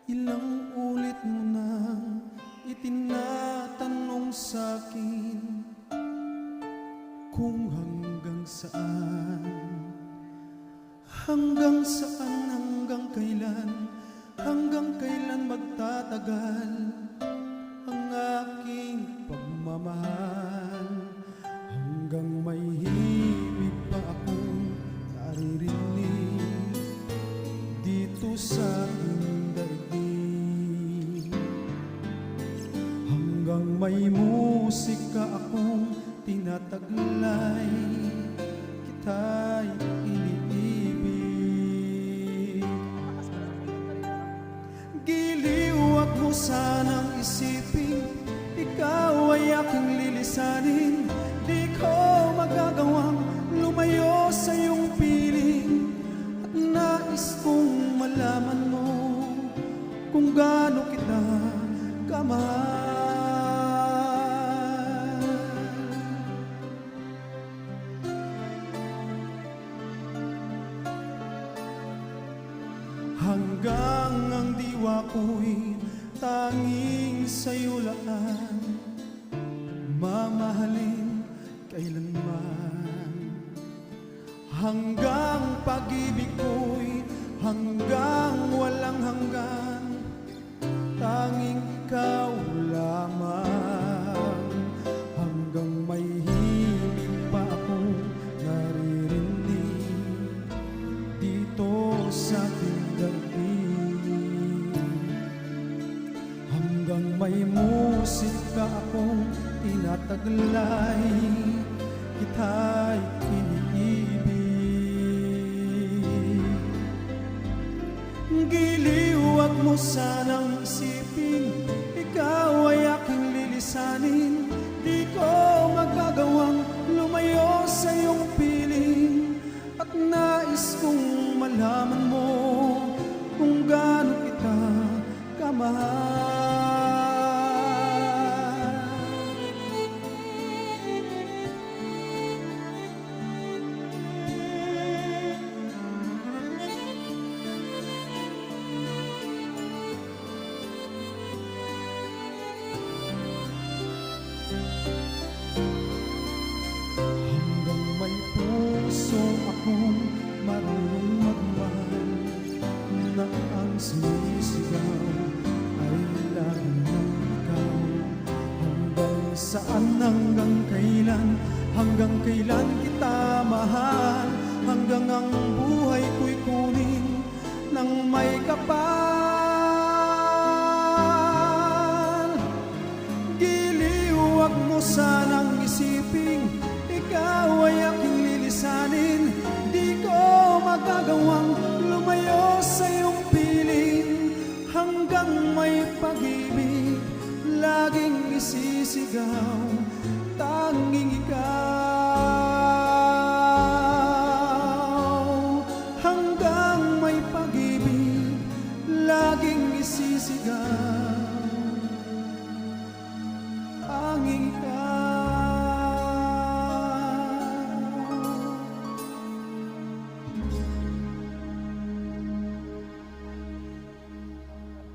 Ilang ulit mo nang itinatanong sa'kin kung hanggang saan, hanggang kailan magtatagal ang aking pagmamahal. Hanggang may himig pa akong naririnig dito sa aking daigdig. Hanggang may musika akong tinataglay, kita'y iniibig. Giliw, wag mo sanang isipin ikaw ay aking lilisanin. Di ko magagawang lumayo sa iyong piling, at nais kong malaman mo kung gaano kita kamahal. Hanggang ang diwa ko'y tanging sa'yo lang mamahalin kailanman. Hanggang pag-ibig ko'y hanggang walang hanggan, tanging ikaw lamang. Hanggang may himig pa akong naririnig dito sa ating daigdig. Hanggang may musika akong tinataglay, kita'y iniibig. Giliw, wag mo sanang isipin ikaw ay aking lilisanin. Di ko magagawang lumayo sa iyong piling, at nais kong malaman mo kung gaano kita kamahal. Hanggang may puso akong marunong magmahal, na ang sinisigaw ay laging ng ikaw. Hanggang saan, hanggang kailan kita mahal? Hanggang ang buhay ko'y kunin ng may kapal. Giliw, wag mo sanang isipin ikaw ay aking lilisanin. Di ko magagawang lumayo sa iyong piling, hanggang may pag-ibig laging isisigaw